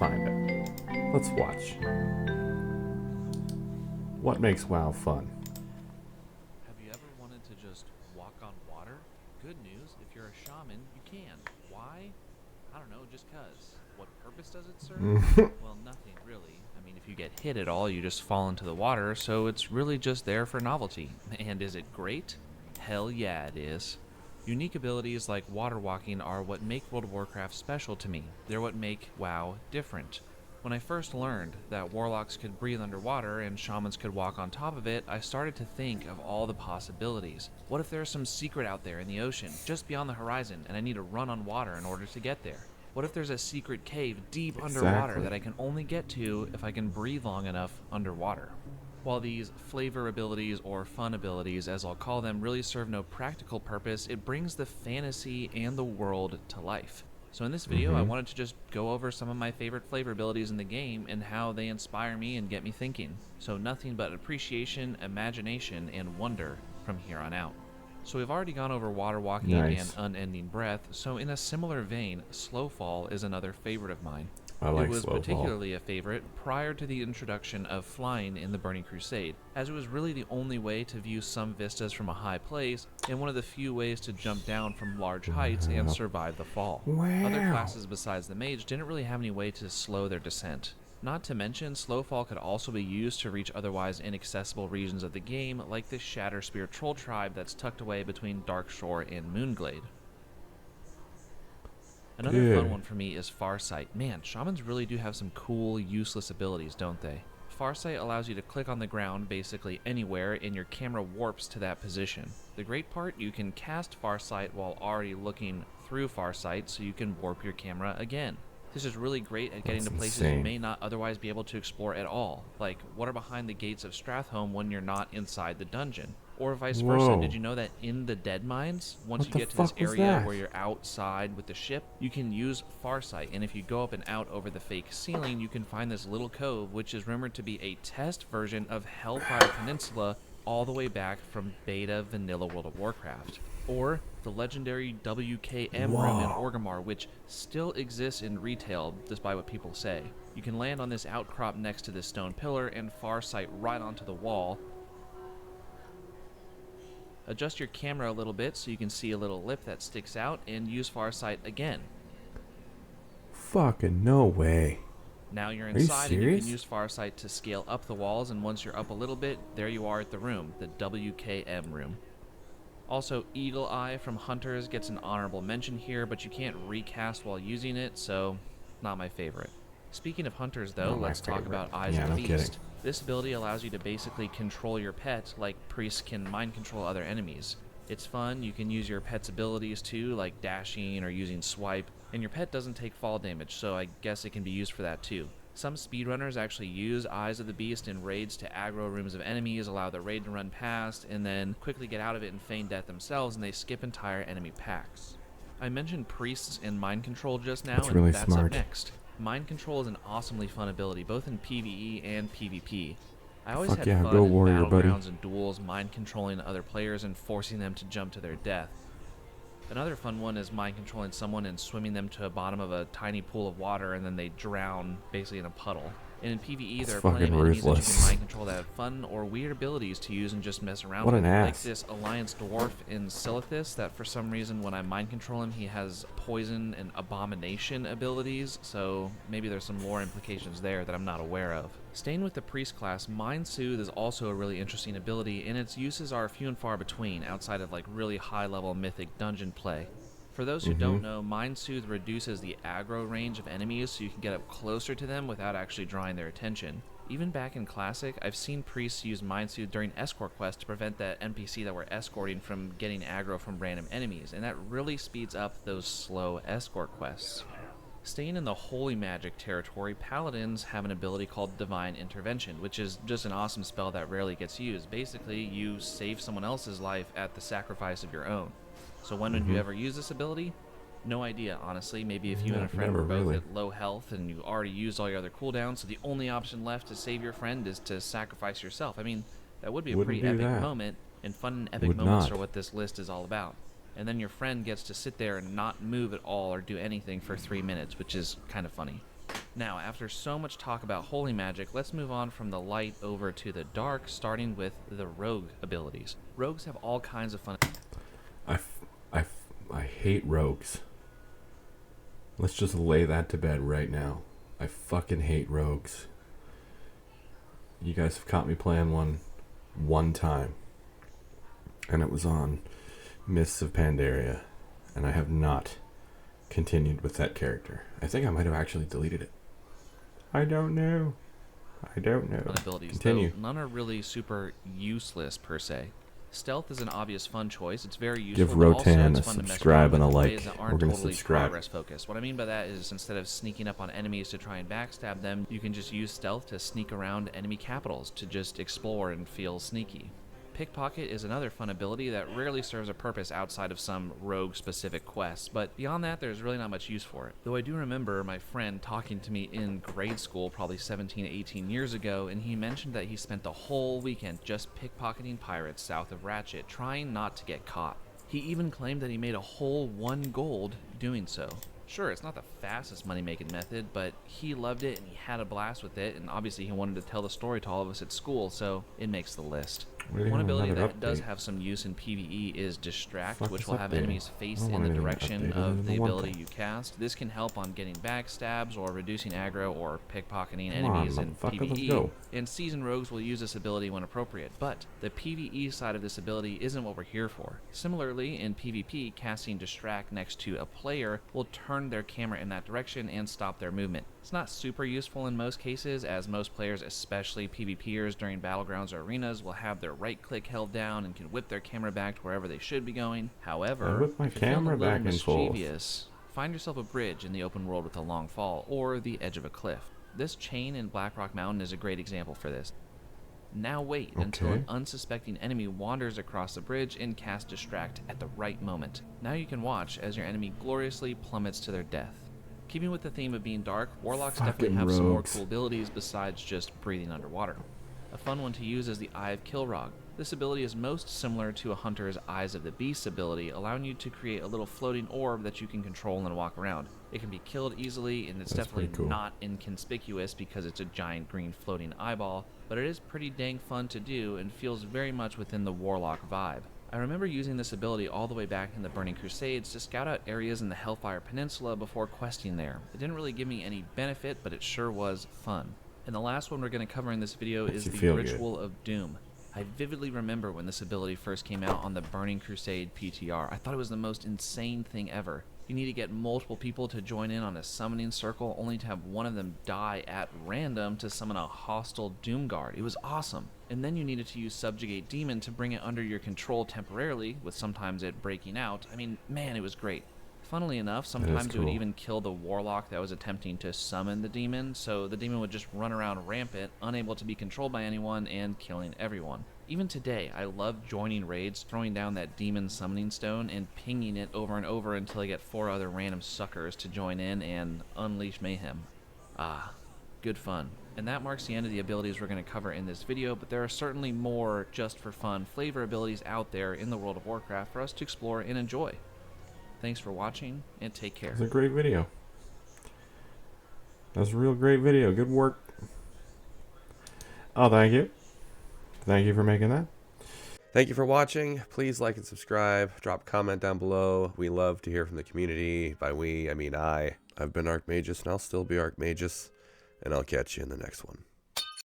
find it. Let's watch. What makes WoW fun? Have you ever wanted to just walk on water? Good news, if you're a shaman, you can. Why? I don't know, just cuz. What purpose does it serve? Well, nothing really. I mean, if you get hit at all, you just fall into the water, so it's really just there for novelty. And is it great? Hell yeah, it is. Unique abilities like water walking are what make World of Warcraft special to me. They're what make WoW different. When I first learned that warlocks could breathe underwater and shamans could walk on top of it, I started to think of all the possibilities. What if there's some secret out there in the ocean, just beyond the horizon, and I need to run on water in order to get there? What if there's a secret cave deep underwater that I can only get to if I can breathe long enough underwater? While these flavor abilities, or fun abilities as I'll call them, really serve no practical purpose, it brings the fantasy and the world to life. So in this video, I wanted to just go over some of my favorite flavor abilities in the game and how they inspire me and get me thinking. So nothing but appreciation, imagination, and wonder from here on out. So we've already gone over water walking and unending breath, so in a similar vein, slow fall is another favorite of mine. I like It was slow fall. particularly a favorite prior to the introduction of flying in the Burning Crusade, as it was really the only way to view some vistas from a high place, and one of the few ways to jump down from large heights and survive the fall. Other classes besides the mage didn't really have any way to slow their descent. Not to mention, Slowfall could also be used to reach otherwise inaccessible regions of the game, like the Shatterspear Troll tribe that's tucked away between Darkshore and Moonglade. Another fun one for me is Farsight. Man, shamans really do have some cool, useless abilities, don't they? Farsight allows you to click on the ground basically anywhere and your camera warps to that position. The great part, you can cast Farsight while already looking through Farsight, so you can warp your camera again. This is really great at getting to places you may not otherwise be able to explore at all, like what are behind the gates of Stratholme when you're not inside the dungeon. Or vice versa, did you know that in the Dead Mines, once you get to this area where you're outside with the ship, you can use Farsight, and if you go up and out over the fake ceiling, you can find this little cove, which is rumored to be a test version of Hellfire Peninsula all the way back from beta vanilla World of Warcraft. Or the legendary WKM room in Orgrimmar, which still exists in retail, despite what people say. You can land on this outcrop next to this stone pillar and Farsight right onto the wall. Adjust your camera a little bit so you can see a little lip that sticks out, and use Farsight again. Fucking no way. Now you're inside and you can use Farsight to scale up the walls, and once you're up a little bit, there you are at the room, the WKM room. Also, Eagle Eye from Hunters gets an honorable mention here, but you can't recast while using it, so not my favorite. Speaking of Hunters though, let's talk about Eyes of the Beast. This ability allows you to basically control your pet like priests can mind control other enemies. It's fun, you can use your pet's abilities too, like dashing or using swipe, and your pet doesn't take fall damage, so I guess it can be used for that too. Some speedrunners actually use Eyes of the Beast in raids to aggro rooms of enemies, allow the raid to run past, and then quickly get out of it and feign death themselves, and they skip entire enemy packs. I mentioned priests and mind control just now, and that's up next. Mind control is an awesomely fun ability, both in PvE and PvP. I always had fun in battlegrounds and duels, mind controlling other players and forcing them to jump to their death. Another fun one is mind controlling someone and swimming them to the bottom of a tiny pool of water and then they drown basically in a puddle. And in PvE, there are plenty of enemies that you can mind control that have fun or weird abilities to use and just mess around with. Like this Alliance Dwarf in Silithus that for some reason when I mind control him, he has poison and abomination abilities, so maybe there's some lore implications there that I'm not aware of. Staying with the priest class, Mind Soothe is also a really interesting ability, and its uses are few and far between outside of like really high level mythic dungeon play. For those who don't know, Mind Soothe reduces the aggro range of enemies so you can get up closer to them without actually drawing their attention. Even back in Classic, I've seen priests use Mind Soothe during escort quests to prevent that NPC that we're escorting from getting aggro from random enemies, and that really speeds up those slow escort quests. Staying in the holy magic territory, paladins have an ability called Divine Intervention, which is just an awesome spell that rarely gets used. Basically, you save someone else's life at the sacrifice of your own. So when would you ever use this ability? No idea, honestly. Maybe if you and a friend were both at low health and you already used all your other cooldowns, so the only option left to save your friend is to sacrifice yourself. I mean, that would be a pretty epic moment, and fun and epic moments are what this list is all about. And then your friend gets to sit there and not move at all or do anything for 3 minutes, which is kind of funny. Now, after so much talk about holy magic, let's move on from the light over to the dark, starting with the rogue abilities. Rogues have all kinds of fun. I hate rogues. Let's just lay that to bed right now. I fucking hate rogues. You guys have caught me playing one time. And it was on Mists of Pandaria. And I have not continued with that character. I think I might have actually deleted it. I don't know. Abilities, Continue. though none are really super useless per se. Stealth is an obvious fun choice. It's very useful. Give but also Rotan it's a fun to mess subscribe around and a with in ways like. that We're aren't gonna totally subscribe. progress focused. What I mean by that is instead of sneaking up on enemies to try and backstab them, you can just use stealth to sneak around enemy capitals to just explore and feel sneaky. Pickpocket is another fun ability that rarely serves a purpose outside of some rogue-specific quests, but beyond that, there's really not much use for it. Though I do remember my friend talking to me in grade school probably 17, 18 years ago, and he mentioned that he spent the whole weekend just pickpocketing pirates south of Ratchet, trying not to get caught. He even claimed that he made a whole 1 gold doing so. Sure, it's not the fastest money-making method, but he loved it and he had a blast with it, and obviously he wanted to tell the story to all of us at school, so it makes the list. One ability that does have some use in PvE is Distract, which will have enemies face in the direction of the ability you cast. This can help on getting backstabs or reducing aggro or pickpocketing enemies in PvE, and seasoned rogues will use this ability when appropriate, but the PvE side of this ability isn't what we're here for. Similarly, in PvP, casting Distract next to a player will turn their camera in that direction and stop their movement. It's not super useful in most cases, as most players, especially PvPers during battlegrounds or arenas, will have their right click held down and can whip their camera back to wherever they should be going. However, if you're feeling a little mischievous, find yourself a bridge in the open world with a long fall, or the edge of a cliff. This chain in Blackrock Mountain is a great example for this. Now wait until an unsuspecting enemy wanders across the bridge and cast Distract at the right moment. Now you can watch as your enemy gloriously plummets to their death. Keeping with the theme of being dark, Warlocks definitely have some more cool abilities besides just breathing underwater. A fun one to use is the Eye of Kilrog. This ability is most similar to a Hunter's Eyes of the Beast ability, allowing you to create a little floating orb that you can control and walk around. It can be killed easily, and it's definitely not inconspicuous because it's a giant green floating eyeball, but it is pretty dang fun to do and feels very much within the Warlock vibe. I remember using this ability all the way back in the Burning Crusades to scout out areas in the Hellfire Peninsula before questing there. It didn't really give me any benefit, but it sure was fun. And the last one we're going to cover in this video is the Ritual of Doom. I vividly remember when this ability first came out on the Burning Crusade PTR. I thought it was the most insane thing ever. You need to get multiple people to join in on a summoning circle, only to have one of them die at random to summon a hostile Doom Guard. It was awesome. And then you needed to use Subjugate Demon to bring it under your control temporarily, with sometimes it breaking out. I mean, man, it was great. Funnily enough, sometimes it would even kill the Warlock that was attempting to summon the demon, so the demon would just run around rampant, unable to be controlled by anyone, and killing everyone. Even today, I love joining raids, throwing down that demon summoning stone, and pinging it over and over until I get 4 other random suckers to join in and unleash mayhem. Ah, good fun. And that marks the end of the abilities we're going to cover in this video, but there are certainly more just for fun flavor abilities out there in the World of Warcraft for us to explore and enjoy. Thanks for watching, and take care. It was a great video. That was a real great video. Good work. Oh, thank you. Thank you for making that. Thank you for watching. Please like and subscribe. Drop a comment down below. We love to hear from the community. By we, I mean I. I've been ArchMagus, and I'll still be ArchMagus, and I'll catch you in the next one.